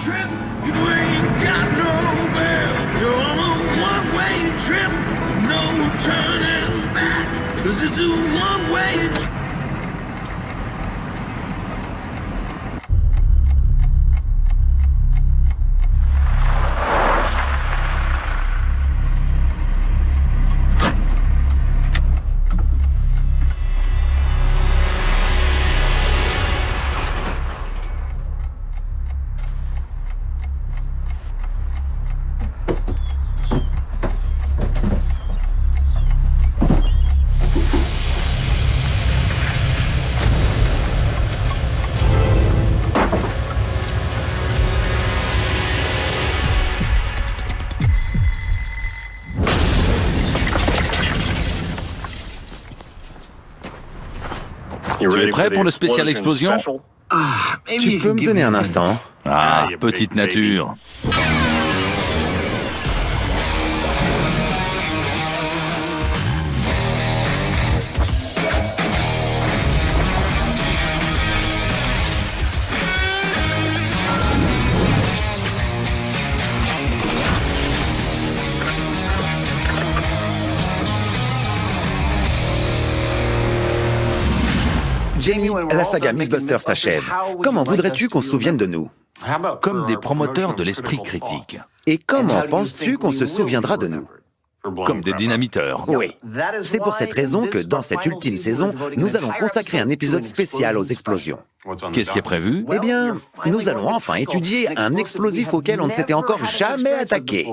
trip. You ain't got no bell. You're on a one-way trip. No turning back. 'Cause it's a one-way trip. Tu es prêt pour le spécial explosion? Tu peux me donner un instant? Ah, petite nature. Jamie, la saga MythBusters s'achève. Comment voudrais-tu qu'on se souvienne de nous? Comme des promoteurs de l'esprit critique. Et comment penses-tu qu'on se souviendra de nous? Comme des dynamiteurs. Oui. C'est pour cette raison que dans cette ultime saison, nous allons consacrer un épisode spécial aux explosions. Qu'est-ce qui est prévu? Eh bien, nous allons enfin étudier un explosif auquel on ne s'était encore jamais attaqué.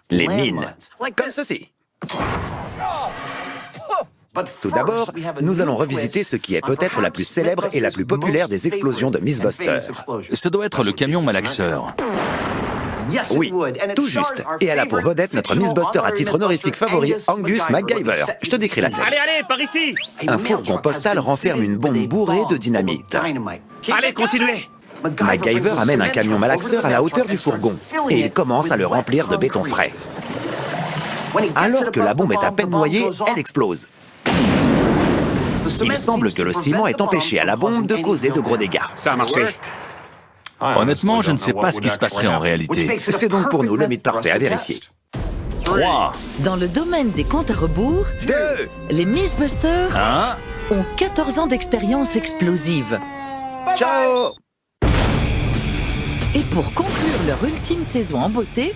Les mines. Comme ceci. Tout d'abord, nous allons revisiter ce qui est peut-être la plus célèbre et la plus populaire des explosions de MythBusters. Ce doit être le camion malaxeur. Oui, tout juste. Et elle a pour vedette notre MythBuster à titre honorifique favori, Angus MacGyver. Je te décris la scène. Allez, par ici! Un fourgon postal renferme une bombe bourrée de dynamite. Allez, continuez! MacGyver amène un camion malaxeur à la hauteur du fourgon et il commence à le remplir de béton frais. Alors que la bombe est à peine noyée, elle explose. Il semble que le ciment ait empêché à la bombe de causer de gros dégâts. Ça a marché. Honnêtement, je ne sais pas ce qui se passerait en réalité. C'est donc pour nous le mythe parfait à vérifier. 3, Dans le domaine des comptes à rebours, 2, les MythBusters 1... ont 14 ans d'expérience explosive. ciao! Et pour conclure leur ultime saison en beauté,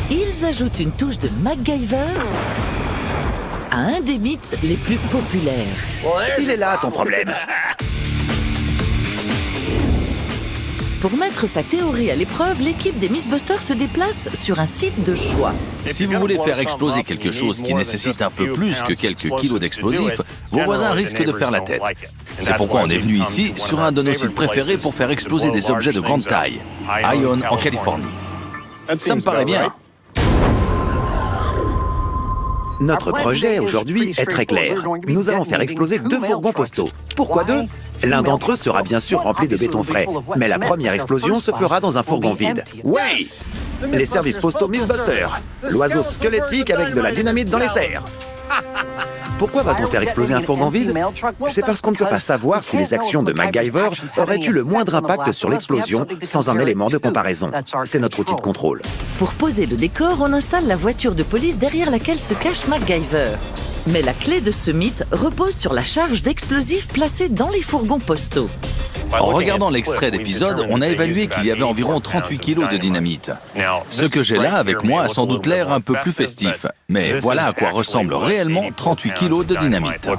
ils ajoutent une touche de MacGyver à un des mythes les plus populaires. Il est là ton problème. Pour mettre sa théorie à l'épreuve, l'équipe des MythBusters se déplace sur un site de choix. Si vous voulez faire exploser quelque chose qui nécessite un peu plus que quelques kilos d'explosifs, vos voisins risquent de faire la tête. C'est pourquoi on est venu ici, sur un de nos sites préférés pour faire exploser des objets de grande taille, Ione, en Californie. Ça me paraît bien. Notre projet aujourd'hui est très clair. Nous allons faire exploser 2 fourgons postaux. Pourquoi 2? L'un d'entre eux sera bien sûr rempli de béton frais, mais la première explosion se fera dans un fourgon vide. Ouais! Les services postaux MythBusters, l'oiseau squelettique avec de la dynamite dans les serres. Pourquoi va-t-on faire exploser un fourgon vide? C'est parce qu'on ne peut pas savoir si les actions de MacGyver auraient eu le moindre impact sur l'explosion sans un élément de comparaison. C'est notre outil de contrôle. Pour poser le décor, on installe la voiture de police derrière laquelle se cache MacGyver. Mais la clé de ce mythe repose sur la charge d'explosifs placée dans les fourgons postaux. En regardant l'extrait d'épisode, on a évalué qu'il y avait environ 38 kilos de dynamite. Ce que j'ai là avec moi a sans doute l'air un peu plus festif, mais voilà à quoi ressemble réellement 38 kilos de dynamite.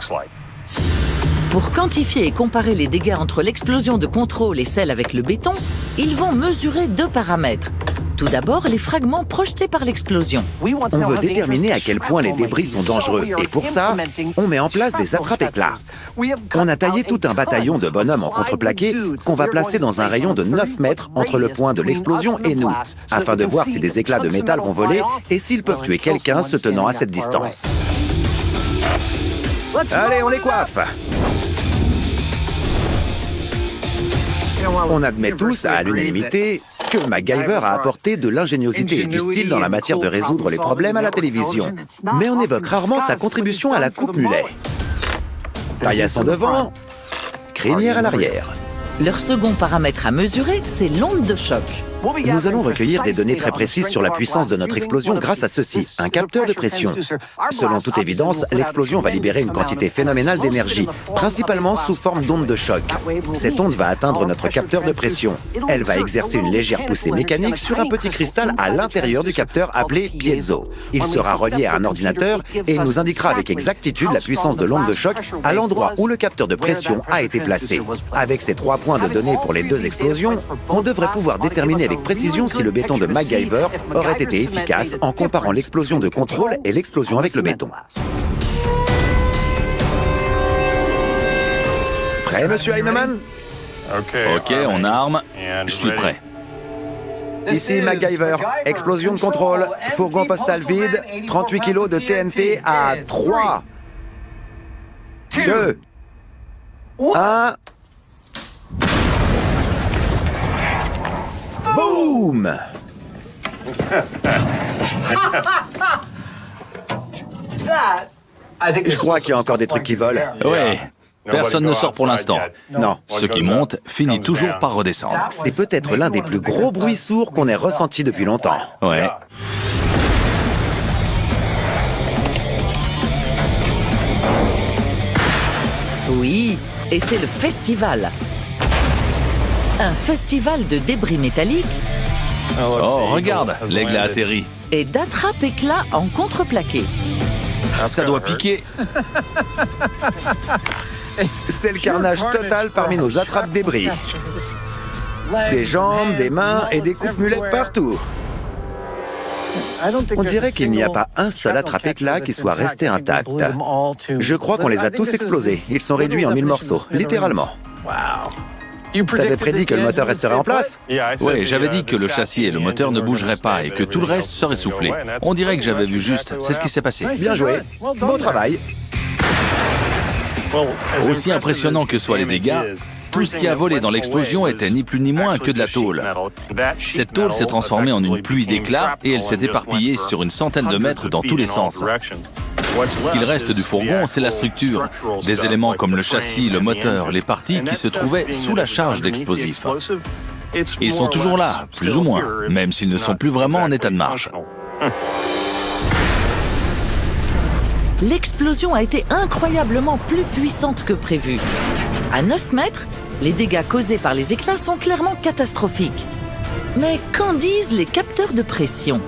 Pour quantifier et comparer les dégâts entre l'explosion de contrôle et celle avec le béton, ils vont mesurer 2 paramètres. Tout d'abord, les fragments projetés par l'explosion. On veut déterminer à quel point les débris sont dangereux et pour ça, on met en place des attrape-éclats. On a taillé tout un bataillon de bonhommes en contreplaqué qu'on va placer dans un rayon de 9 mètres entre le point de l'explosion et nous, afin de voir si des éclats de métal vont voler et s'ils peuvent tuer quelqu'un se tenant à cette distance. Allez, on les coiffe! On admet tous, à l'unanimité, que MacGyver a apporté de l'ingéniosité et du style dans la matière de résoudre les problèmes à la télévision. Mais on évoque rarement sa contribution à la coupe mulet. Taille à son devant, crinière à l'arrière. Leur second paramètre à mesurer, c'est l'onde de choc. Nous allons recueillir des données très précises sur la puissance de notre explosion grâce à ceci, un capteur de pression. Selon toute évidence, l'explosion va libérer une quantité phénoménale d'énergie, principalement sous forme d'onde de choc. Cette onde va atteindre notre capteur de pression. Elle va exercer une légère poussée mécanique sur un petit cristal à l'intérieur du capteur appelé piezo. Il sera relié à un ordinateur et nous indiquera avec exactitude la puissance de l'onde de choc à l'endroit où le capteur de pression a été placé. Avec ces 3 points de données pour les 2 explosions, on devrait pouvoir déterminer avec précision si le béton de MacGyver aurait été efficace en comparant l'explosion de contrôle et l'explosion avec le béton. Prêt, monsieur Heinemann? Ok, on arme. Je suis prêt. Ici MacGyver, explosion de contrôle, fourgon postal vide, 38 kg de TNT à 3, 2, 1... Boum! Je crois qu'il y a encore des trucs qui volent. Ouais. Personne ne sort pour l'instant. Non. Ce qui monte finit toujours par redescendre. C'est peut-être l'un des plus gros bruits sourds qu'on ait ressenti depuis longtemps. Ouais. Oui, et c'est le festival. Un festival de débris métalliques Oh, regarde, l'aigle a atterri. et d'attrape-éclats en contreplaqué. Ça doit piquer. C'est le carnage total parmi nos attrapes-débris. Des jambes, des mains et des coupes-mulettes partout. On dirait qu'il n'y a pas un seul attrape-éclat qui soit resté intact. Je crois qu'on les a tous explosés. Ils sont réduits en 1000 morceaux, littéralement. T'avais prédit que le moteur resterait en place? Oui, j'avais dit que le châssis et le moteur ne bougeraient pas et que tout le reste serait soufflé. On dirait que j'avais vu juste. C'est ce qui s'est passé. Bien joué. Bon travail. Aussi impressionnant que soient les dégâts, tout ce qui a volé dans l'explosion était ni plus ni moins que de la tôle. Cette tôle s'est transformée en une pluie d'éclats et elle s'est éparpillée sur une centaine de mètres dans tous les sens. Ce qu'il reste du fourgon, c'est la structure. Des éléments comme le châssis, le moteur, les parties qui se trouvaient sous la charge d'explosifs. Ils sont toujours là, plus ou moins, même s'ils ne sont plus vraiment en état de marche. L'explosion a été incroyablement plus puissante que prévu. À 9 mètres, les dégâts causés par les éclats sont clairement catastrophiques. Mais qu'en disent les capteurs de pression?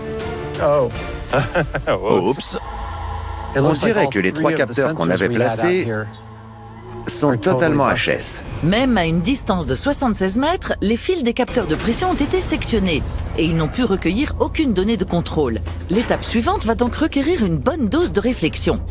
Oups. On dirait que les 3 capteurs qu'on avait placés sont totalement HS. Même à une distance de 76 mètres, les fils des capteurs de pression ont été sectionnés et ils n'ont pu recueillir aucune donnée de contrôle. L'étape suivante va donc requérir une bonne dose de réflexion.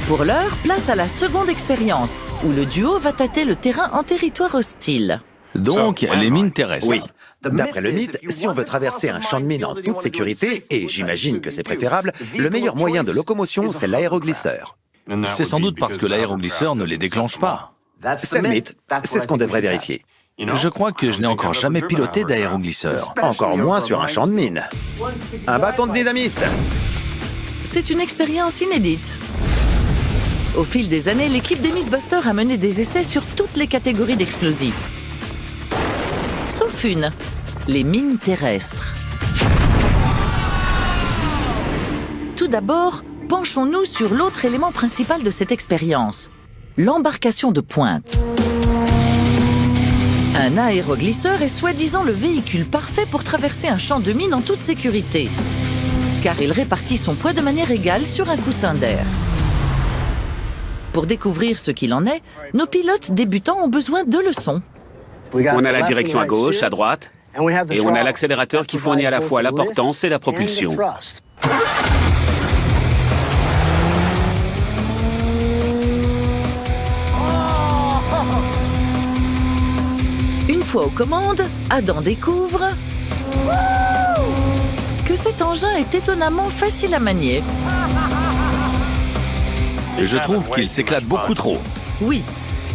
Pour l'heure, place à la seconde expérience, où le duo va tâter le terrain en territoire hostile. Donc, les mines terrestres. Oui. D'après le mythe, si on veut traverser un champ de mine en toute sécurité, et j'imagine que c'est préférable, le meilleur moyen de locomotion, c'est l'aéroglisseur. C'est sans doute parce que l'aéroglisseur ne les déclenche pas. C'est le mythe. C'est ce qu'on devrait vérifier. Je crois que je n'ai encore jamais piloté d'aéroglisseur. Encore moins sur un champ de mine. Un bâton de dynamite. C'est une expérience inédite. Au fil des années, l'équipe des Mythbusters a mené des essais sur toutes les catégories d'explosifs. Sauf une, les mines terrestres. Tout d'abord, penchons-nous sur l'autre élément principal de cette expérience, l'embarcation de pointe. Un aéroglisseur est soi-disant le véhicule parfait pour traverser un champ de mine en toute sécurité, car il répartit son poids de manière égale sur un coussin d'air. Pour découvrir ce qu'il en est, nos pilotes débutants ont besoin de leçons. On a la direction à gauche, à droite, et on a l'accélérateur qui fournit à la fois la portance et la propulsion. Une fois aux commandes, Adam découvre que cet engin est étonnamment facile à manier. Je trouve qu'il s'éclate beaucoup trop. Oui,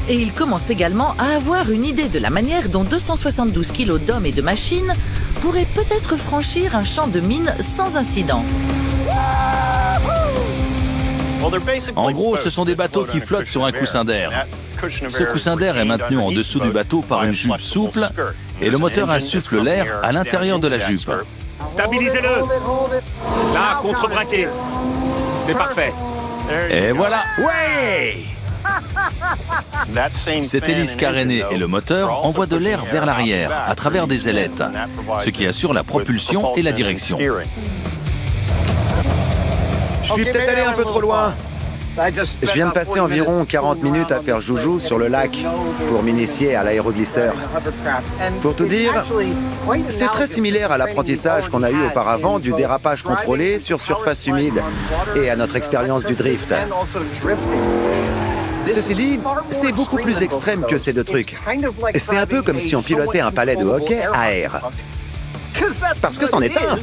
et il commence également à avoir une idée de la manière dont 272 kilos d'hommes et de machines pourraient peut-être franchir un champ de mine sans incident. En gros, ce sont des bateaux qui flottent sur un coussin d'air. Ce coussin d'air est maintenu en dessous du bateau par une jupe souple et le moteur insuffle l'air à l'intérieur de la jupe. Stabilisez-le. Là, contre-braqué. C'est parfait. Et voilà! Ouais! Cette hélice carénée et le moteur envoient de l'air vers l'arrière à travers des ailettes, ce qui assure la propulsion et la direction. Je suis peut-être allé un peu trop loin. Je viens de passer environ 40 minutes à faire joujou sur le lac pour m'initier à l'aéroglisseur. Pour tout dire, c'est très similaire à l'apprentissage qu'on a eu auparavant du dérapage contrôlé sur surface humide et à notre expérience du drift. Ceci dit, c'est beaucoup plus extrême que ces deux trucs. C'est un peu comme si on pilotait un palais de hockey à air. Parce que c'en est un.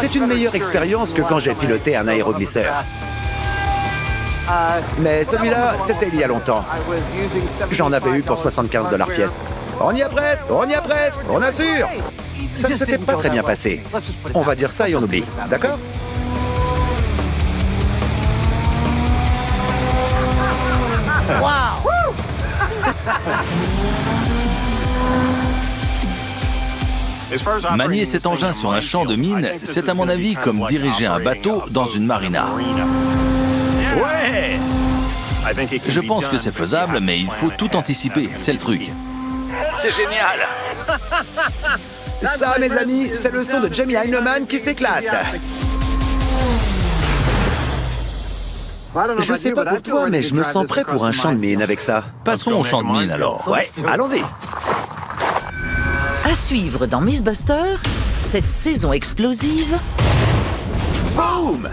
C'est une meilleure expérience que quand j'ai piloté un aéroglisseur. Mais celui-là, c'était il y a longtemps. J'en avais eu pour 75 $ pièce. On y est presque, on y est presque, on assure. Ça ne s'était pas très bien passé. On va dire ça et on oublie, d'accord? Manier cet engin sur un champ de mines, c'est à mon avis comme diriger un bateau dans une marina. Ouais! Je pense que c'est faisable, mais il faut tout anticiper, c'est le truc. C'est génial! Ça, mes amis, c'est le son de Jamie Heineman qui s'éclate. Je sais pas pour toi, mais je me sens prêt pour un champ de mine avec ça. Passons au champ de mine alors. Ouais, allons-y. À suivre dans Mythbuster, cette saison explosive, Boum!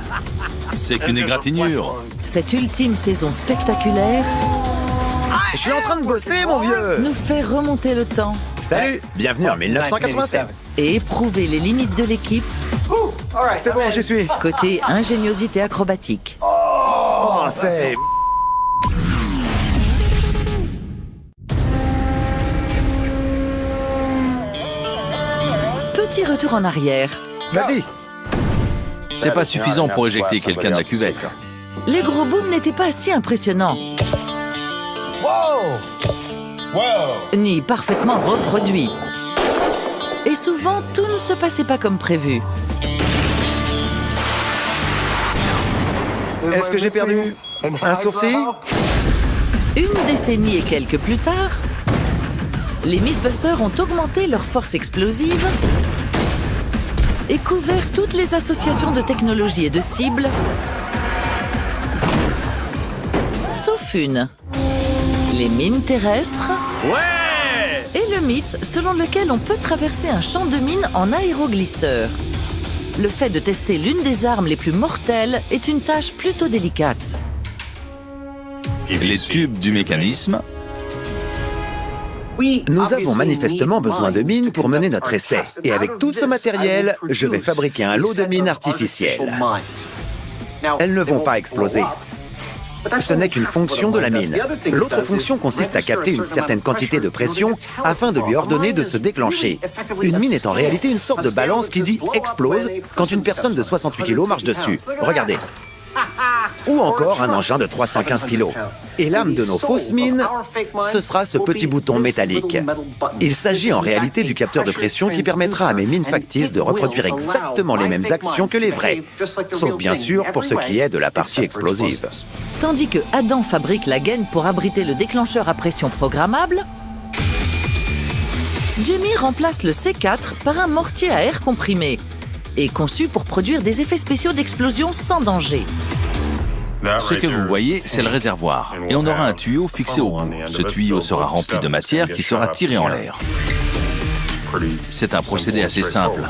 C'est qu'une égratignure. cette ultime saison spectaculaire Je suis en train de bosser, mon vieux. nous fait remonter le temps Salut, bienvenue en 1987. et éprouver les limites de l'équipe C'est bon, j'y suis. côté ingéniosité acrobatique. Oh, c'est... Petit retour en arrière. Vas-y. C'est pas suffisant pour éjecter quelqu'un de la cuvette. Les gros booms n'étaient pas si impressionnants. Ni parfaitement reproduits. Et souvent, tout ne se passait pas comme prévu. Est-ce que j'ai perdu un sourcil? Une décennie et quelques plus tard, les Mythbusters ont augmenté leur force explosive et couvert toutes les associations de technologie et de cibles, sauf une. Les mines terrestres Ouais! et le mythe selon lequel on peut traverser un champ de mines en aéroglisseur. Le fait de tester l'une des armes les plus mortelles est une tâche plutôt délicate. Les tubes du mécanisme, Nous avons manifestement besoin de mines pour mener notre essai. Et avec tout ce matériel, je vais fabriquer un lot de mines artificielles. Elles ne vont pas exploser. Ce n'est qu'une fonction de la mine. L'autre fonction consiste à capter une certaine quantité de pression afin de lui ordonner de se déclencher. Une mine est en réalité une sorte de balance qui dit « explose » quand une personne de 68 kg marche dessus. Regardez. Ou encore un engin de 315 kg. Et l'âme de nos fausses mines, ce sera ce petit bouton métallique. Il s'agit en réalité du capteur de pression qui permettra à mes mines factices de reproduire exactement les mêmes actions que les vraies. Sauf bien sûr pour ce qui est de la partie explosive. Tandis que Adam fabrique la gaine pour abriter le déclencheur à pression programmable, Jamie remplace le C4 par un mortier à air comprimé et conçu pour produire des effets spéciaux d'explosion sans danger. ce que vous voyez, c'est le réservoir. Et on aura un tuyau fixé au bout. Ce tuyau sera rempli de matière qui sera tirée en l'air. C'est un procédé assez simple.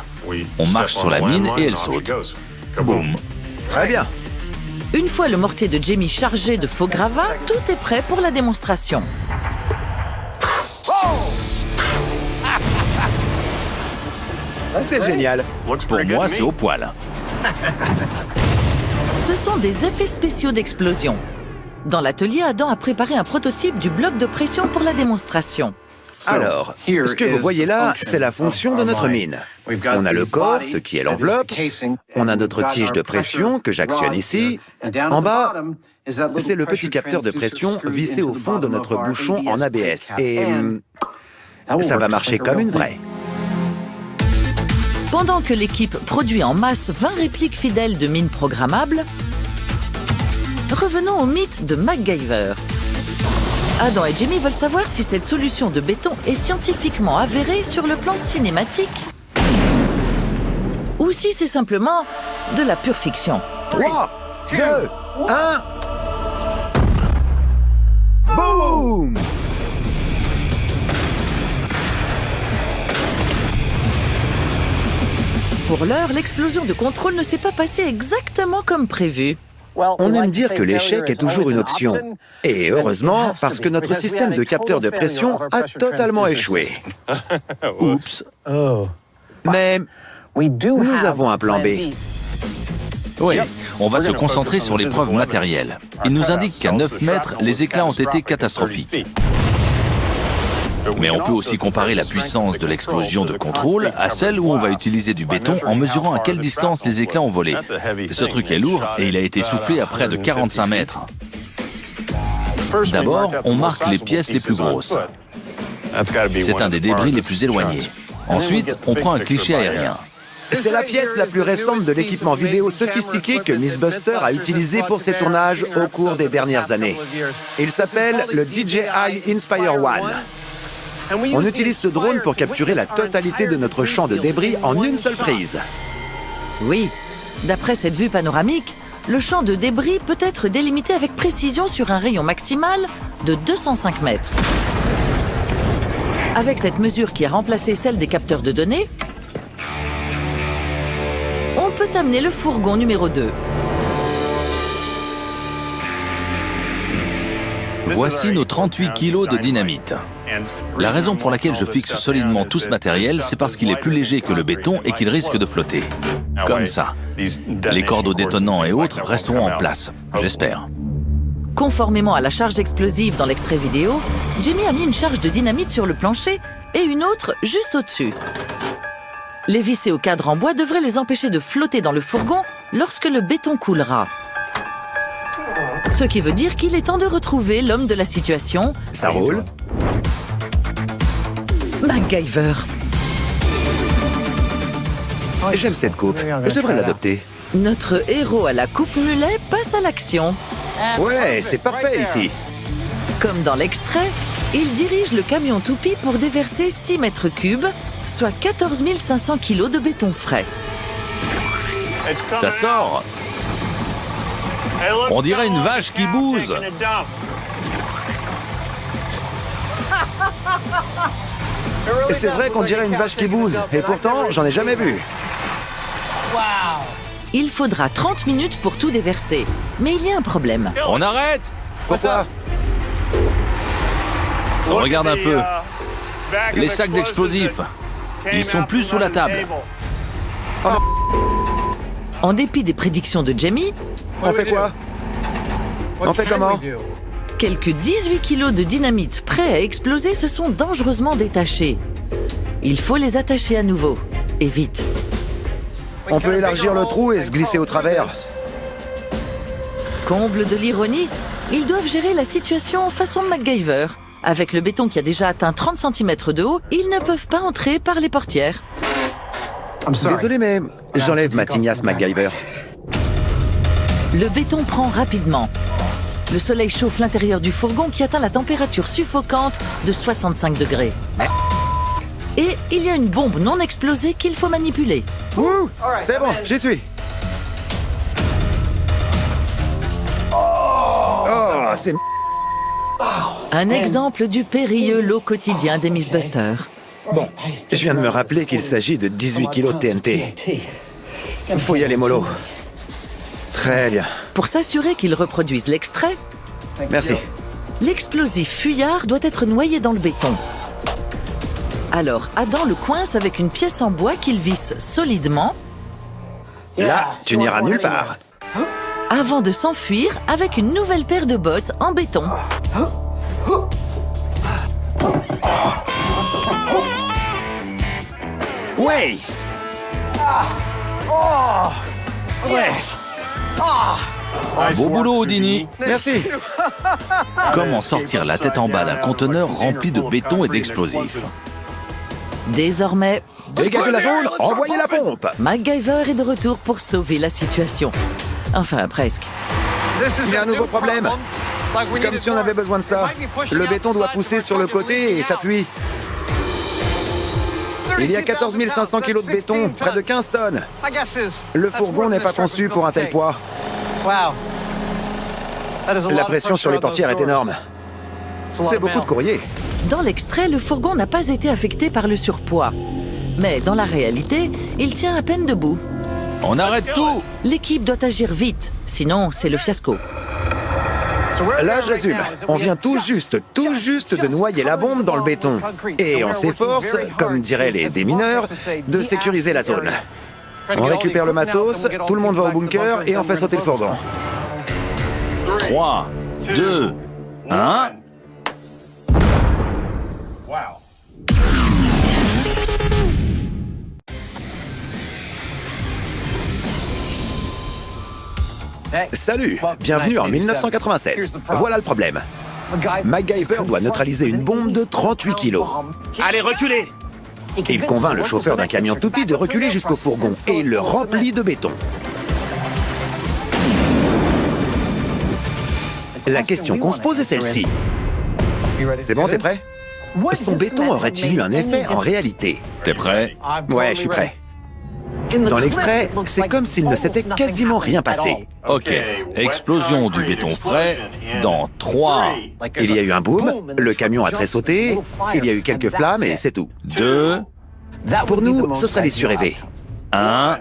On marche sur la mine et elle saute. Boum. Très bien. Une fois le mortier de Jamie chargé de faux gravats, tout est prêt pour la démonstration. C'est génial. Pour moi, c'est au poil. Ce sont des effets spéciaux d'explosion. Dans l'atelier, Adam a préparé un prototype du bloc de pression pour la démonstration. Alors, ce que vous voyez là, c'est la fonction de notre mine. On a le corps, ce qui est l'enveloppe. On a notre tige de pression que j'actionne ici. En bas, c'est le petit capteur de pression vissé au fond de notre bouchon en ABS. Et ça va marcher comme une vraie. Pendant que l'équipe produit en masse 20 répliques fidèles de mines programmables, revenons au mythe de MacGyver. Adam et Jamie veulent savoir si cette solution de béton est scientifiquement avérée sur le plan cinématique ou si c'est simplement de la pure fiction. 3, 2, 1... Boum! Pour l'heure, l'explosion de contrôle ne s'est pas passée exactement comme prévu. On aime dire que l'échec est toujours une option. Et heureusement, parce que notre système de capteur de pression a totalement échoué. Oups. Mais nous avons un plan B. Oui, on va se concentrer sur les preuves matérielles. Il nous indique qu'à 9 mètres, les éclats ont été catastrophiques. Mais on peut aussi comparer la puissance de l'explosion de contrôle à celle où on va utiliser du béton en mesurant à quelle distance les éclats ont volé. Ce truc est lourd et il a été soufflé à près de 45 mètres. D'abord, on marque les pièces les plus grosses. C'est un des débris les plus éloignés. Ensuite, on prend un cliché aérien. C'est la pièce la plus récente de l'équipement vidéo sophistiqué que Miss Buster a utilisé pour ses tournages au cours des dernières années. Il s'appelle le DJI Inspire One. On utilise ce drone pour capturer la totalité de notre champ de débris en une seule prise. Oui, d'après cette vue panoramique, le champ de débris peut être délimité avec précision sur un rayon maximal de 205 mètres. Avec cette mesure qui a remplacé celle des capteurs de données, on peut amener le fourgon numéro 2. Voici nos 38 kilos de dynamite. La raison pour laquelle je fixe solidement tout ce matériel, c'est parce qu'il est plus léger que le béton et qu'il risque de flotter. Comme ça. Les cordeaux détonants et autres resteront en place, j'espère. Conformément à la charge explosive dans l'extrait vidéo, Jamie a mis une charge de dynamite sur le plancher et une autre juste au-dessus. Les vissés au cadre en bois devraient les empêcher de flotter dans le fourgon lorsque le béton coulera. Ce qui veut dire qu'il est temps de retrouver l'homme de la situation. Ça roule? MacGyver. J'aime cette coupe. Je devrais l'adopter. Notre héros à la coupe mulet passe à l'action. Ouais, c'est parfait ici. Comme dans l'extrait, il dirige le camion toupie pour déverser 6 mètres cubes, soit 14 500 kilos de béton frais. Ça sort! On dirait une vache qui bouse. C'est vrai qu'on dirait une vache qui bouse, et pourtant, j'en ai jamais vu. Il faudra 30 minutes pour tout déverser. Mais il y a un problème. On arrête! Pourquoi? Regarde un peu. Les sacs d'explosifs. Ils sont plus sous la table. En dépit des prédictions de Jamie, On fait quoi? On fait comment? quelques 18 kilos de dynamite prêts à exploser se sont dangereusement détachés. Il faut les attacher à nouveau. Et vite. On peut élargir le trou et se glisser au travers. Comble de l'ironie, ils doivent gérer la situation façon MacGyver. Avec le béton qui a déjà atteint 30 cm de haut, ils ne peuvent pas entrer par les portières. Désolé, mais j'enlève ma tignasse MacGyver. Le béton prend rapidement. Le soleil chauffe l'intérieur du fourgon qui atteint la température suffocante de 65 degrés. Et il y a une bombe non explosée qu'il faut manipuler. Ouh, c'est bon, j'y suis. Oh, c'est... Un exemple du périlleux lot quotidien des Miss Buster. Bon, je viens de me rappeler qu'il s'agit de 18 kilos de TNT. Faut y aller mollo. Très bien. Pour s'assurer qu'ils reproduisent l'extrait, Merci. l'explosif fuyard doit être noyé dans le béton. Alors Adam le coince avec une pièce en bois qu'il visse solidement Là, tu n'iras nulle part. avant de s'enfuir avec une nouvelle paire de bottes en béton. Ouais. Ouais. Beau boulot, Houdini. Merci. Comment sortir la tête en bas d'un conteneur rempli de béton et d'explosifs? Désormais, Dégagez la zone, envoyez la pompe. MacGyver est de retour pour sauver la situation. Enfin, presque. Il y a un nouveau problème. Comme si on avait besoin de ça. Le béton doit pousser sur le côté et ça fuit. Il y a 14 500 kilos de béton, près de 15 tonnes. Le fourgon n'est pas conçu pour un tel poids. La pression sur les portières est énorme. C'est beaucoup de courrier. Dans l'extrait, le fourgon n'a pas été affecté par le surpoids. Mais dans la réalité, il tient à peine debout. On arrête tout. L'équipe doit agir vite, sinon c'est le fiasco. Là, je résume. On vient tout juste de noyer la bombe dans le béton. Et on s'efforce, comme diraient les démineurs, de sécuriser la zone. On récupère le matos, tout le monde va au bunker et on fait sauter le fourgon. 3, 2, 1. Salut, bienvenue en 1987. Voilà le problème. MacGyver doit neutraliser une bombe de 38 kilos. Allez, reculez! Il convainc le chauffeur d'un camion toupie de reculer jusqu'au fourgon et il le remplit de béton. La question qu'on se pose est celle-ci. C'est bon, t'es prêt? Son béton aurait-il eu un effet en réalité? T'es prêt? Ouais, je suis prêt. Dans l'extrait, c'est comme s'il ne s'était quasiment rien passé. Ok. Explosion du béton frais dans 3, Il y a eu un boom, le camion a tressauté, il y a eu quelques flammes et c'est tout. 2, Pour nous, ce serait les surélever. 1.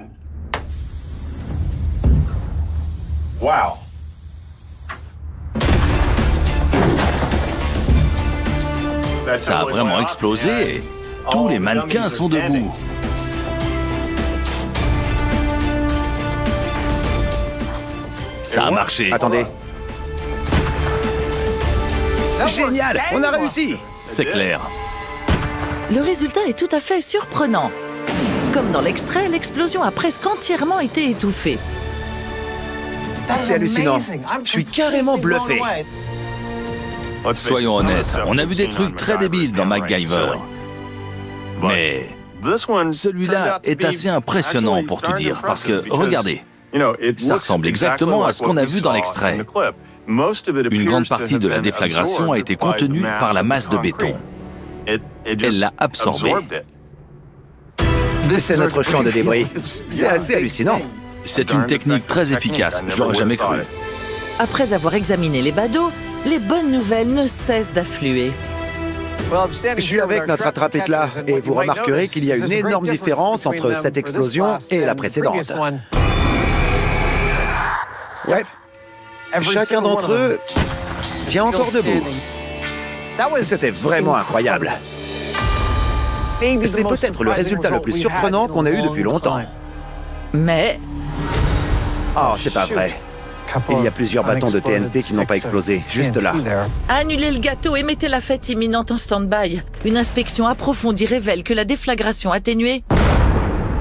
Ça a vraiment explosé et tous les mannequins sont debout. Ça a marché. Attendez. Génial, on a réussi. C'est clair. Le résultat est tout à fait surprenant. Comme dans l'extrait, l'explosion a presque entièrement été étouffée. C'est hallucinant. Je suis carrément bluffé. Soyons honnêtes, on a vu des trucs très débiles dans MacGyver. Mais celui-là est assez impressionnant pour tout dire, parce que, regardez, ça ressemble exactement à ce qu'on a vu dans l'extrait. Une grande partie de la déflagration a été contenue par la masse de béton. Elle l'a absorbé. C'est notre champ de débris. C'est assez hallucinant. C'est une technique très efficace, je l'aurais jamais cru. Après avoir examiné les badauds, les bonnes nouvelles ne cessent d'affluer. Je suis avec notre attrape-éclat et vous remarquerez qu'il y a une énorme différence entre cette explosion et la précédente. Ouais. Chacun d'entre eux tient encore debout. C'était vraiment incroyable. C'est peut-être le résultat le plus surprenant qu'on ait eu depuis longtemps. Mais Oh, c'est pas vrai. Il y a plusieurs bâtons de TNT qui n'ont pas explosé, juste là. annulez le gâteau et mettez la fête imminente en stand-by. Une inspection approfondie révèle que la déflagration atténuée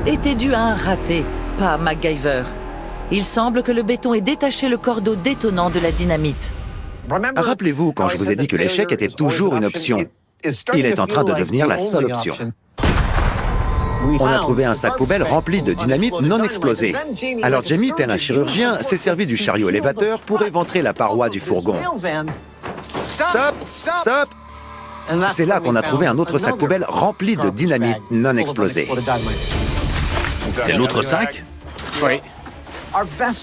était due à un raté, pas à MacGyver. Il semble que le béton ait détaché le cordeau détonnant de la dynamite. Rappelez-vous quand je vous ai dit que l'échec était toujours une option. Il est en train de devenir la seule option. On a trouvé un sac poubelle rempli de dynamite non explosée. Alors Jamie, tel un chirurgien, s'est servi du chariot élévateur pour éventrer la paroi du fourgon. Stop! Stop! C'est là qu'on a trouvé un autre sac poubelle rempli de dynamite non explosée. C'est l'autre sac? Oui.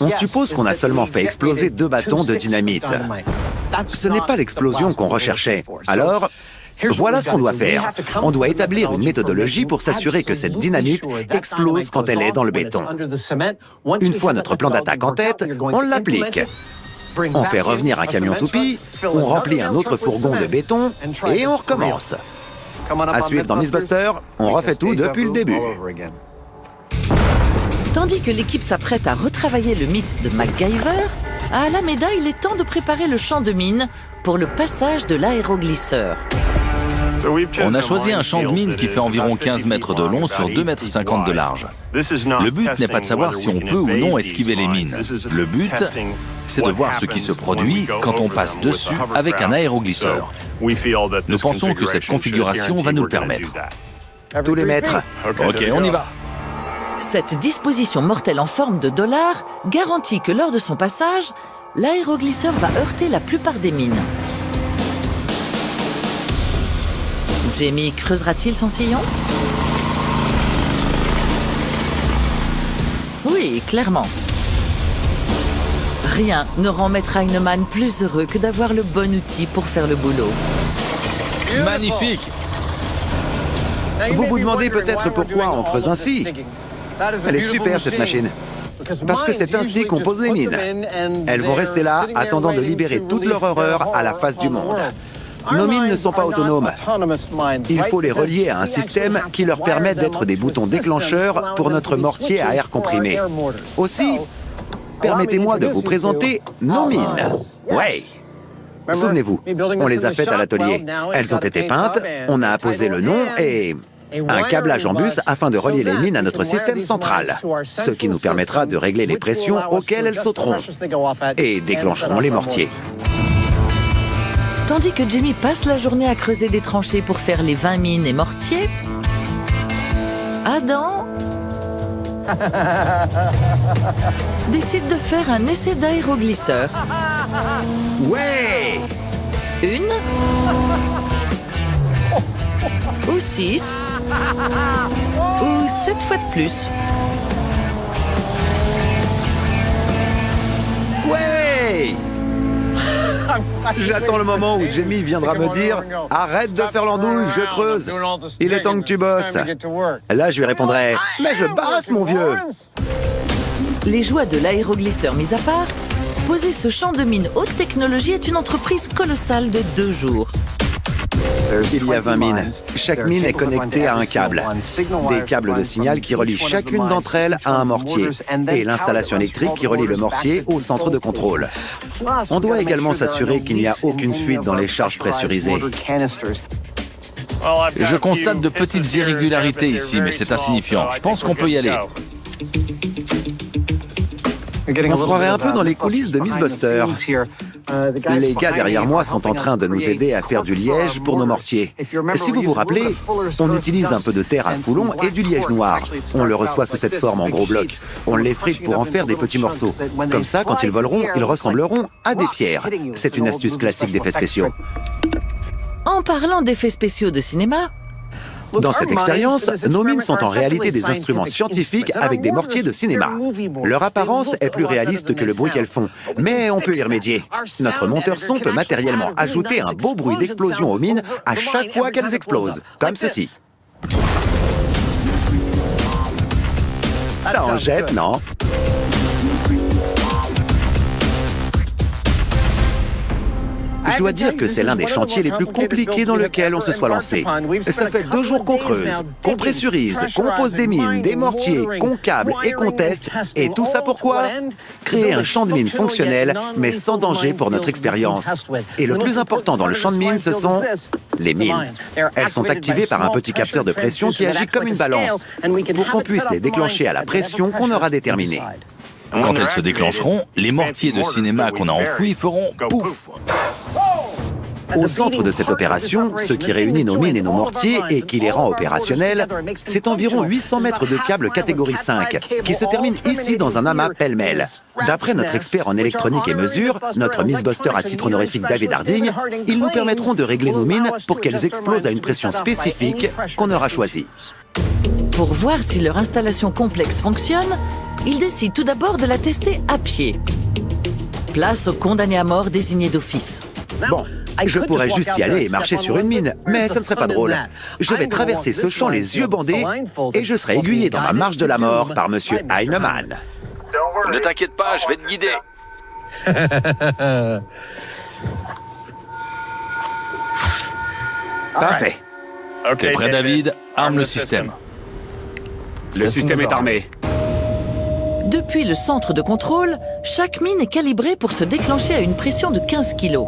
On suppose qu'on a seulement fait exploser 2 bâtons de dynamite. Ce n'est pas l'explosion qu'on recherchait. Alors, voilà ce qu'on doit faire. On doit établir une méthodologie pour s'assurer que cette dynamite explose quand elle est dans le béton. Une fois notre plan d'attaque en tête, on l'applique. On fait revenir un camion toupie, on remplit un autre fourgon de béton et on recommence. À suivre dans Mythbusters, on refait tout depuis le début. Tandis que l'équipe s'apprête à retravailler le mythe de MacGyver, à Alameda, il est temps de préparer le champ de mine pour le passage de l'aéroglisseur. On a choisi un champ de mine qui fait environ 15 mètres de long sur 2,50 mètres de large. Le but n'est pas de savoir si on peut ou non esquiver les mines. Le but, c'est de voir ce qui se produit quand on passe dessus avec un aéroglisseur. Nous pensons que cette configuration va nous le permettre. Tous les mètres. Ok, on y va. Cette disposition mortelle en forme de dollar garantit que lors de son passage, l'aéroglisseur va heurter la plupart des mines. Jamie creusera-t-il son sillon? Oui, clairement. Rien ne rend Maître Heinemann plus heureux que d'avoir le bon outil pour faire le boulot. Magnifique! Vous vous demandez peut-être pourquoi on creuse ainsi. Elle est super cette machine. Parce que c'est ainsi qu'on pose les mines. Elles vont rester là, attendant de libérer toute leur horreur à la face du monde. Nos mines ne sont pas autonomes. Il faut les relier à un système qui leur permet d'être des boutons déclencheurs pour notre mortier à air comprimé. Aussi, permettez-moi de vous présenter nos mines. Ouais. Souvenez-vous, on les a faites à l'atelier. Elles ont été peintes, on a apposé le nom et un câblage en bus afin de relier les mines à notre système central, ce qui nous permettra de régler les pressions auxquelles elles sauteront et déclencheront les mortiers. Tandis que Jamie passe la journée à creuser des tranchées pour faire les 20 mines et mortiers, Adam décide de faire un essai d'aéroglisseur. Ouais! Une ou 6 ou 7 fois de plus. Ouais! J'attends le moment où Jamie viendra me dire « Arrête de faire l'andouille, je creuse. Il est temps que tu bosses. » Là, je lui répondrai « Mais je bosse, mon vieux !» Les joies de l'aéroglisseur mis à part, poser ce champ de mine haute technologie est une entreprise colossale de 2 jours. Il y a 20 mines. Chaque mine est connectée à un câble. Des câbles de signal qui relient chacune d'entre elles à un mortier. Et l'installation électrique qui relie le mortier au centre de contrôle. On doit également s'assurer qu'il n'y a aucune fuite dans les charges pressurisées. Je constate de petites irrégularités ici, mais c'est insignifiant. Je pense qu'on peut y aller. On se croirait un peu dans les coulisses de Miss Buster. Les gars derrière moi sont en train de nous aider à faire du liège pour nos mortiers. Si vous vous rappelez, on utilise un peu de terre à foulon et du liège noir. On le reçoit sous cette forme en gros blocs. On les frite pour en faire des petits morceaux. Comme ça, quand ils voleront, ils ressembleront à des pierres. C'est une astuce classique d'effets spéciaux. En parlant d'effets spéciaux de cinéma, dans cette expérience, nos mines sont en réalité des instruments scientifiques avec des mortiers de cinéma. Leur apparence est plus réaliste que le bruit qu'elles font, mais on peut y remédier. Notre monteur son peut matériellement ajouter un beau bruit d'explosion aux mines à chaque fois qu'elles explosent, comme ceci. Ça en jette, non? Je dois dire que c'est l'un des chantiers les plus compliqués dans lequel on se soit lancé. Ça fait 2 jours qu'on creuse, qu'on pressurise, qu'on pose des mines, des mortiers, qu'on câble et qu'on teste. Et tout ça pourquoi? Créer un champ de mine fonctionnel, mais sans danger pour notre expérience. Et le plus important dans le champ de mine, ce sont les mines. Elles sont activées par un petit capteur de pression qui agit comme une balance, pour qu'on puisse les déclencher à la pression qu'on aura déterminée. Quand elles se déclencheront, les mortiers de cinéma qu'on a enfouis feront pouf. Au centre de cette opération, ce qui réunit nos mines et nos mortiers et qui les rend opérationnels, c'est environ 800 mètres de câbles catégorie 5, qui se terminent ici dans un amas pêle-mêle. D'après notre expert en électronique et mesure, notre Miss Buster à titre honorifique David Harding, ils nous permettront de régler nos mines pour qu'elles explosent à une pression spécifique qu'on aura choisie. pour voir si leur installation complexe fonctionne, ils décident tout d'abord de la tester à pied. Place aux condamnés à mort désignés d'office. Bon, je pourrais juste y aller et marcher sur une mine, mais ça ne serait pas drôle. Je vais traverser ce champ les yeux bandés et je serai aiguillé dans ma marche de la mort par Monsieur Heinemann. Ne t'inquiète pas, je vais te guider. Parfait. T'es prêt, David? Arme le système. Le système est armé. Depuis le centre de contrôle, chaque mine est calibrée pour se déclencher à une pression de 15 kg.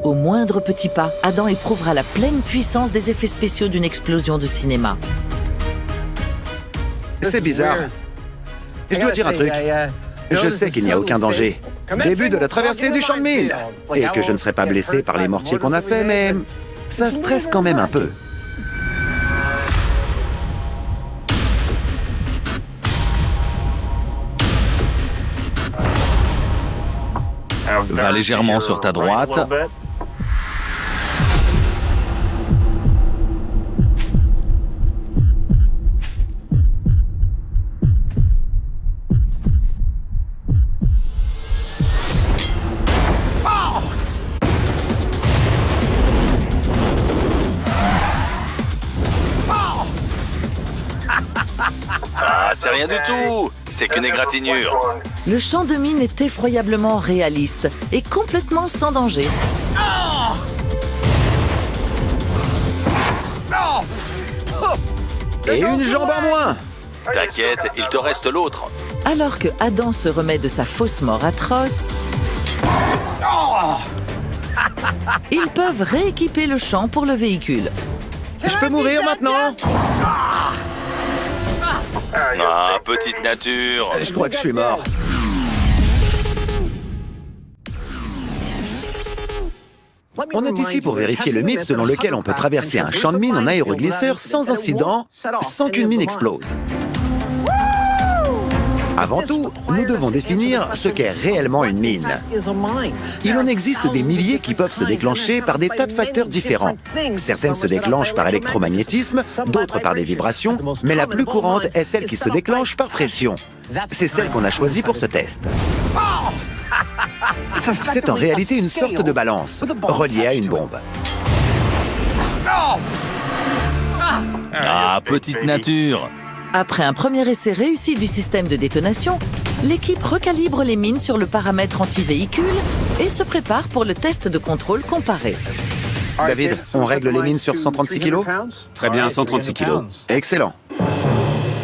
Au moindre petit pas, Adam éprouvera la pleine puissance des effets spéciaux d'une explosion de cinéma. C'est bizarre. Je dois dire un truc. Je sais qu'il n'y a aucun danger. Début de la traversée du champ de mine. Et que je ne serai pas blessé par les mortiers qu'on a fait, mais ça stresse quand même un peu. Va légèrement sur ta droite. Ah, c'est rien du tout. C'est qu'une égratignure. Le champ de mine est effroyablement réaliste et complètement sans danger. Et une jambe en moins. T'inquiète, il te reste l'autre. Alors que Adam se remet de sa fausse mort atroce, ils peuvent rééquiper le champ pour le véhicule. Je peux mourir maintenant? Ah, petite nature. Je crois que je suis mort. On est ici pour vérifier le mythe selon lequel on peut traverser un champ de mine en aéroglisseur sans incident, sans qu'une mine explose. Avant tout, nous devons définir ce qu'est réellement une mine. Il en existe des milliers qui peuvent se déclencher par des tas de facteurs différents. Certaines se déclenchent par électromagnétisme, d'autres par des vibrations, mais la plus courante est celle qui se déclenche par pression. C'est celle qu'on a choisie pour ce test. C'est en réalité une sorte de balance, reliée à une bombe. Ah, petite nature. Après un premier essai réussi du système de détonation, l'équipe recalibre les mines sur le paramètre anti-véhicule et se prépare pour le test de contrôle comparé. David, on règle les mines sur 136 kilos? Très bien, 136 kilos. Excellent.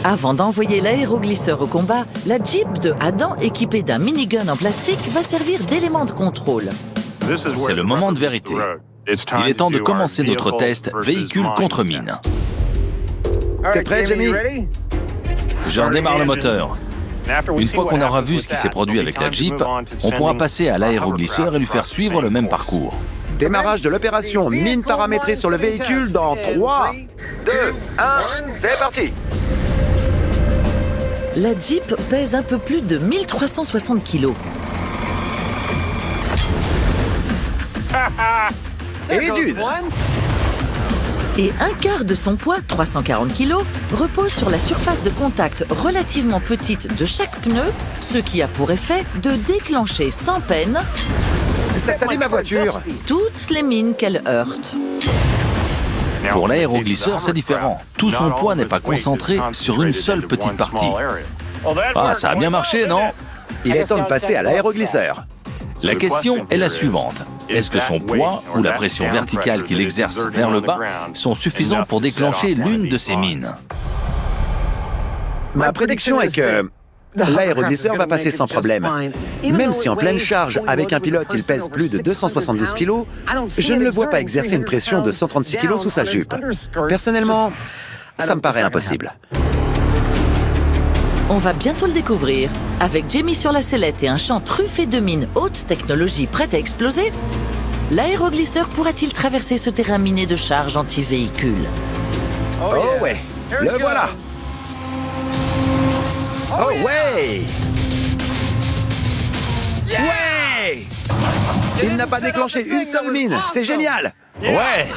Avant d'envoyer l'aéroglisseur au combat, la Jeep de Adam, équipée d'un minigun en plastique, va servir d'élément de contrôle. C'est le moment de vérité. Il est temps de commencer notre test véhicule contre mine. T'es prêt, Jamie? Je redémarre le moteur. Une fois qu'on aura vu ce qui s'est produit avec la Jeep, on pourra passer à l'aéroglisseur et lui faire suivre le même parcours. Démarrage de l'opération mine paramétrée sur le véhicule dans 3, 2, 1, c'est parti! La Jeep pèse un peu plus de 1360 kilos. Et d'une! Et un quart de son poids, 340 kg, repose sur la surface de contact relativement petite de chaque pneu, ce qui a pour effet de déclencher sans peine Ça salit ma voiture! toutes les mines qu'elle heurte. Pour l'aéroglisseur, c'est différent. Tout son poids n'est pas concentré sur une seule petite partie. Ah, ça a bien marché, non? Il est temps de passer à l'aéroglisseur. La question est la suivante. Est-ce que son poids ou la pression verticale qu'il exerce vers le bas sont suffisants pour déclencher l'une de ces mines? Ma prédiction est que l'aéroglisseur va passer sans problème. Même si en pleine charge, avec un pilote, il pèse plus de 272 kg, je ne le vois pas exercer une pression de 136 kg sous sa jupe. Personnellement, ça me paraît impossible. On va bientôt le découvrir. Avec Jamie sur la sellette et un champ truffé de mines haute technologie prêtes à exploser, l'aéroglisseur pourra-t-il traverser ce terrain miné de charge anti-véhicule? Oh ouais, le voilà! Oh ouais! Ouais! Il n'a pas déclenché une seule mine, c'est génial! Ouais!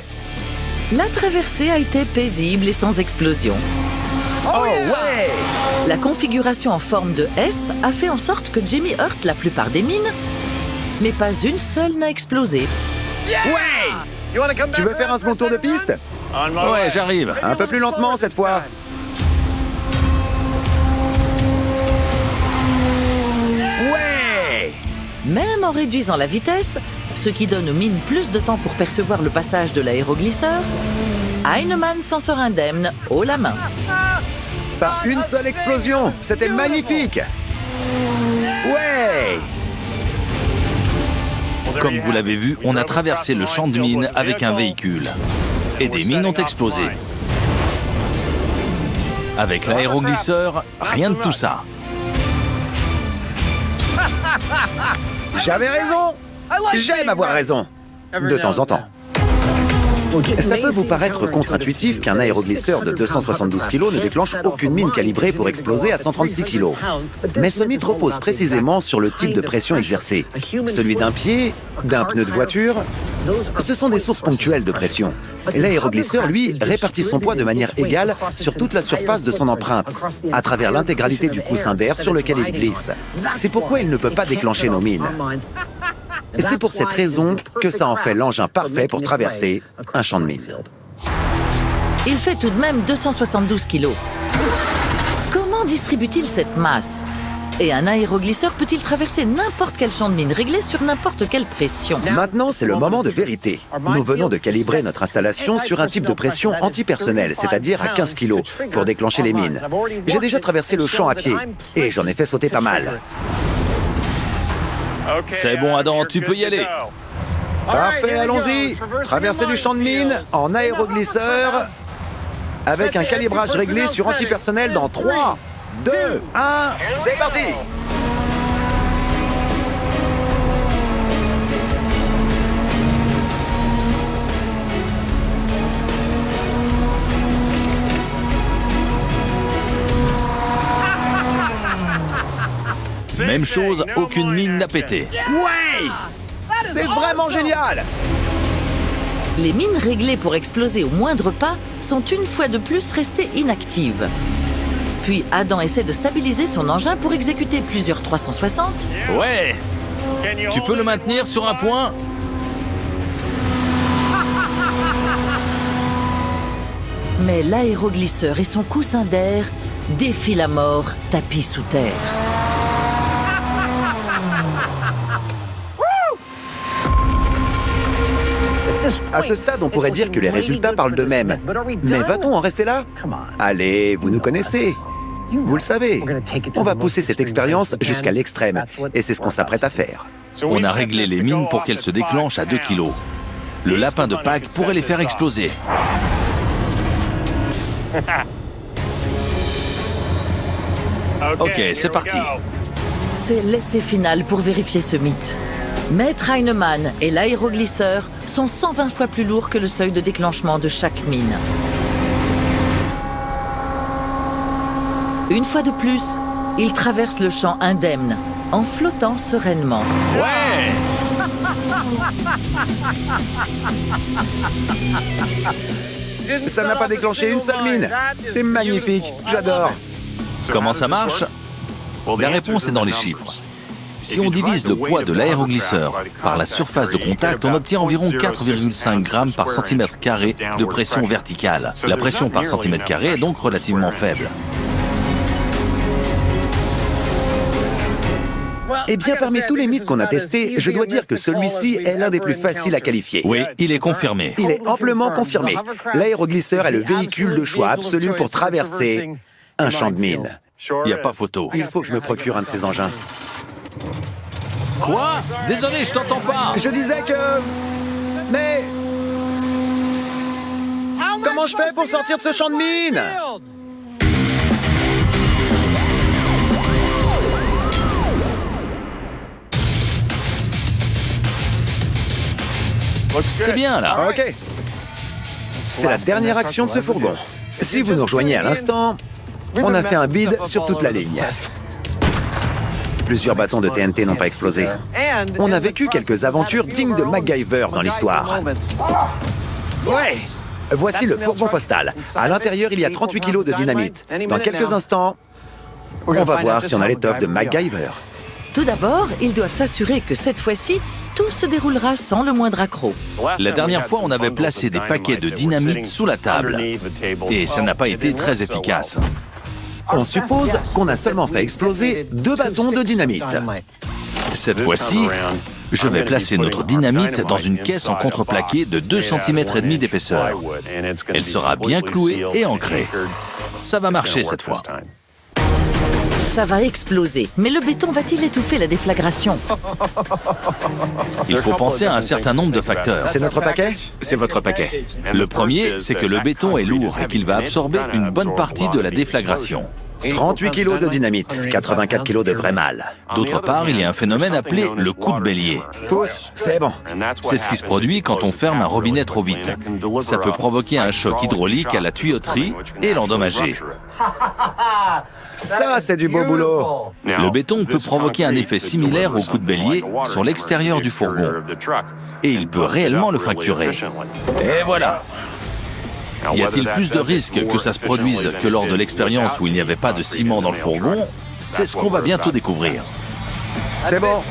La traversée a été paisible et sans explosion. Oh ouais! La configuration en forme de S a fait en sorte que Jamie heurte la plupart des mines, mais pas une seule n'a explosé. Ouais! Tu veux faire un second tour de piste? Ouais, j'arrive. Un peu plus lentement cette fois. Ouais! Même en réduisant la vitesse, ce qui donne aux mines plus de temps pour percevoir le passage de l'aéroglisseur, Heinemann s'en sort indemne, haut la main. Pas une seule explosion, c'était magnifique! Ouais! Comme vous l'avez vu, on a traversé le champ de mines avec un véhicule. Et des mines ont explosé. Avec l'aéroglisseur, rien de tout ça. J'avais raison. J'aime avoir raison. De temps en temps. Ça peut vous paraître contre-intuitif qu'un aéroglisseur de 272 kg ne déclenche aucune mine calibrée pour exploser à 136 kg. Mais ce mythe repose précisément sur le type de pression exercée. Celui d'un pied, d'un pneu de voiture, ce sont des sources ponctuelles de pression. L'aéroglisseur, lui, répartit son poids de manière égale sur toute la surface de son empreinte, à travers l'intégralité du coussin d'air sur lequel il glisse. C'est pourquoi il ne peut pas déclencher nos mines. C'est pour cette raison que ça en fait l'engin parfait pour traverser un champ de mines. Il fait tout de même 272 kilos. Comment distribue-t-il cette masse? Et un aéroglisseur peut-il traverser n'importe quel champ de mine réglé sur n'importe quelle pression? Maintenant, c'est le moment de vérité. Nous venons de calibrer notre installation sur un type de pression antipersonnelle, c'est-à-dire à 15 kg, pour déclencher les mines. J'ai déjà traversé le champ à pied, et j'en ai fait sauter pas mal. C'est bon, Adam, tu peux y aller. Parfait, allons-y. Traversée du champ de mine en aéroglisseur avec un calibrage réglé sur antipersonnel dans 3, 2, 1, c'est parti. Même chose, aucune mine n'a pété. Ouais! C'est vraiment génial! Les mines réglées pour exploser au moindre pas sont une fois de plus restées inactives. Puis Adam essaie de stabiliser son engin pour exécuter plusieurs 360. Ouais. Tu peux le maintenir sur un point? Mais l'aéroglisseur et son coussin d'air défient la mort tapis sous terre. À ce stade, on pourrait dire que les résultats parlent d'eux-mêmes. Mais va-t-on en rester là? Allez, vous nous connaissez. Vous le savez. On va pousser cette expérience jusqu'à l'extrême. Et c'est ce qu'on s'apprête à faire. On a réglé les mines pour qu'elles se déclenchent à 2 kg. Le lapin de Pâques pourrait les faire exploser. Ok, c'est parti. C'est l'essai final pour vérifier ce mythe. Maître Heinemann et l'aéroglisseur sont 120 fois plus lourds que le seuil de déclenchement de chaque mine. Une fois de plus, ils traversent le champ indemne, en flottant sereinement. Ouais! Ça n'a pas déclenché une seule mine. C'est magnifique, j'adore. Comment ça marche? La réponse est dans les chiffres. Si on divise le poids de l'aéroglisseur par la surface de contact, on obtient environ 4,5 grammes par centimètre carré de pression verticale. La pression par centimètre carré est donc relativement faible. Eh bien, parmi tous les mythes qu'on a testés, je dois dire que celui-ci est l'un des plus faciles à qualifier. Oui, il est confirmé. Il est amplement confirmé. L'aéroglisseur est le véhicule de choix absolu pour traverser un champ de mine. Il n'y a pas photo. Il faut que je me procure un de ces engins. Quoi? Désolé, je t'entends pas. Je disais que... Mais... Comment je fais pour sortir de ce champ de mine? C'est bien, là. Ok. C'est la dernière action de ce fourgon. Si vous nous rejoignez à l'instant, on a fait un bid sur toute la ligne. Plusieurs bâtons de TNT n'ont pas explosé. On a vécu quelques aventures dignes de MacGyver dans l'histoire. Ouais! Voici le fourgon postal. À l'intérieur, il y a 38 kilos de dynamite. Dans quelques instants, on va voir si on a l'étoffe de MacGyver. Tout d'abord, ils doivent s'assurer que cette fois-ci, tout se déroulera sans le moindre accroc. La dernière fois, on avait placé des paquets de dynamite sous la table. Et ça n'a pas été très efficace. On suppose qu'on a seulement fait exploser 2 bâtons de dynamite. Cette fois-ci, je vais placer notre dynamite dans une caisse en contreplaqué de 2,5 cm d'épaisseur. Elle sera bien clouée et ancrée. Ça va marcher cette fois. Ça va exploser. Mais le béton va-t-il étouffer la déflagration? Il faut penser à un certain nombre de facteurs. C'est notre paquet? C'est votre paquet. Le premier, c'est que le béton est lourd et qu'il va absorber une bonne partie de la déflagration. 38 kilos de dynamite, 84 kilos de vrai mal. D'autre part, il y a un phénomène appelé le coup de bélier. Pousse, c'est bon. C'est ce qui se produit quand on ferme un robinet trop vite. Ça peut provoquer un choc hydraulique à la tuyauterie et l'endommager. Ça, c'est du beau boulot. Le béton peut provoquer un effet similaire au coup de bélier sur l'extérieur du fourgon. Et il peut réellement le fracturer. Et voilà! Y a-t-il plus de risques que ça se produise que lors de l'expérience où il n'y avait pas de ciment dans le fourgon? C'est ce qu'on va bientôt découvrir. C'est bon.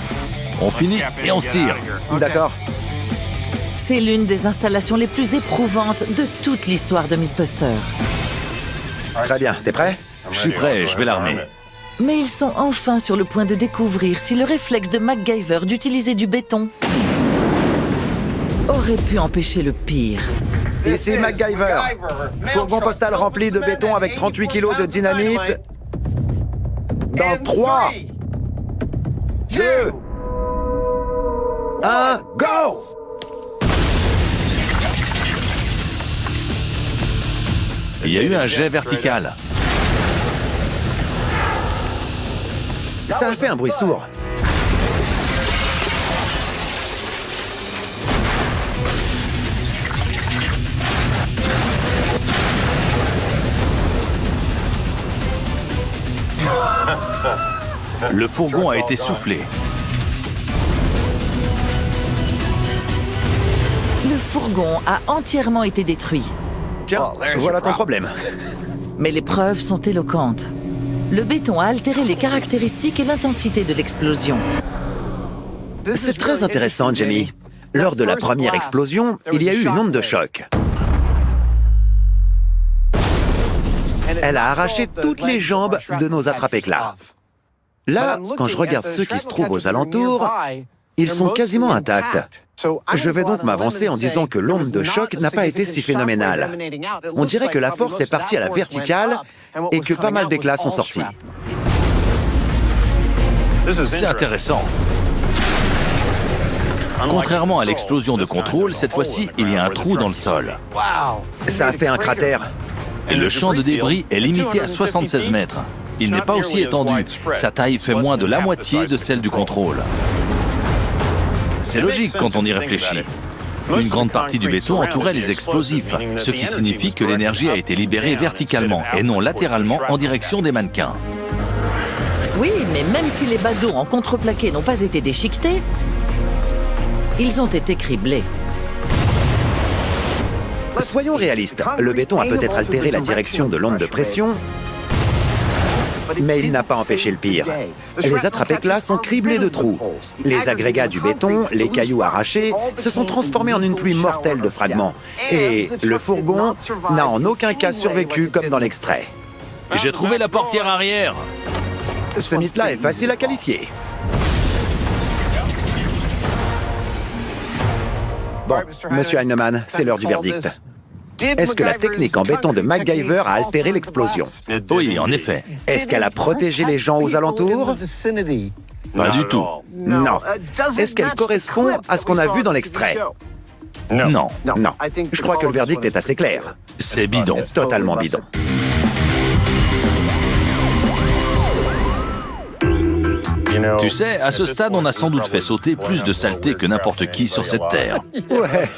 On finit et on se tire. D'accord. C'est l'une des installations les plus éprouvantes de toute l'histoire de Mythbusters. Très bien. T'es prêt? Je suis prêt, je vais l'armer. Mais ils sont enfin sur le point de découvrir si le réflexe de MacGyver d'utiliser du béton aurait pu empêcher le pire. Ici MacGyver. Fourgon postal rempli de béton avec 38 kilos de dynamite. Dans 3, 2, 1, go! Il y a eu un jet vertical. Ça a fait un bruit sourd. Le fourgon a été soufflé. Le fourgon a entièrement été détruit. Tiens, voilà ton problème. Mais les preuves sont éloquentes. Le béton a altéré les caractéristiques et l'intensité de l'explosion. C'est très intéressant, Jamie. Lors de la première explosion, il y a eu une onde de choc. Elle a arraché toutes les jambes de nos attrape-éclats. Là, quand je regarde ceux qui se trouvent aux alentours, ils sont quasiment intacts. Je vais donc m'avancer en disant que l'onde de choc n'a pas été si phénoménale. On dirait que la force est partie à la verticale et que pas mal d'éclats sont sortis. C'est intéressant. Contrairement à l'explosion de contrôle, cette fois-ci, il y a un trou dans le sol. Ça a fait un cratère. Et le champ de débris est limité à 76 mètres. Il n'est pas aussi étendu. Sa taille fait moins de la moitié de celle du contrôle. C'est logique quand on y réfléchit. Une grande partie du béton entourait les explosifs, ce qui signifie que l'énergie a été libérée verticalement et non latéralement en direction des mannequins. Oui, mais même si les badauds en contreplaqué n'ont pas été déchiquetés, ils ont été criblés. Soyons réalistes, le béton a peut-être altéré la direction de l'onde de pression, mais il n'a pas empêché le pire. Les attrape-éclats sont criblés de trous. Les agrégats du béton, les cailloux arrachés, se sont transformés en une pluie mortelle de fragments. Et le fourgon n'a en aucun cas survécu comme dans l'extrait. J'ai trouvé la portière arrière. Ce mythe-là est facile à qualifier. Bon, Monsieur Heinemann, c'est l'heure du verdict. Est-ce que la technique en béton de MacGyver a altéré l'explosion? Oui, en effet. Est-ce qu'elle a protégé les gens aux alentours? Pas du tout. Non. Est-ce qu'elle correspond à ce qu'on a vu dans l'extrait? Non. Non. Je crois que le verdict est assez clair. C'est bidon. Totalement bidon. Tu sais, à ce stade, on a sans doute fait sauter plus de saleté que n'importe qui sur cette terre. Ouais.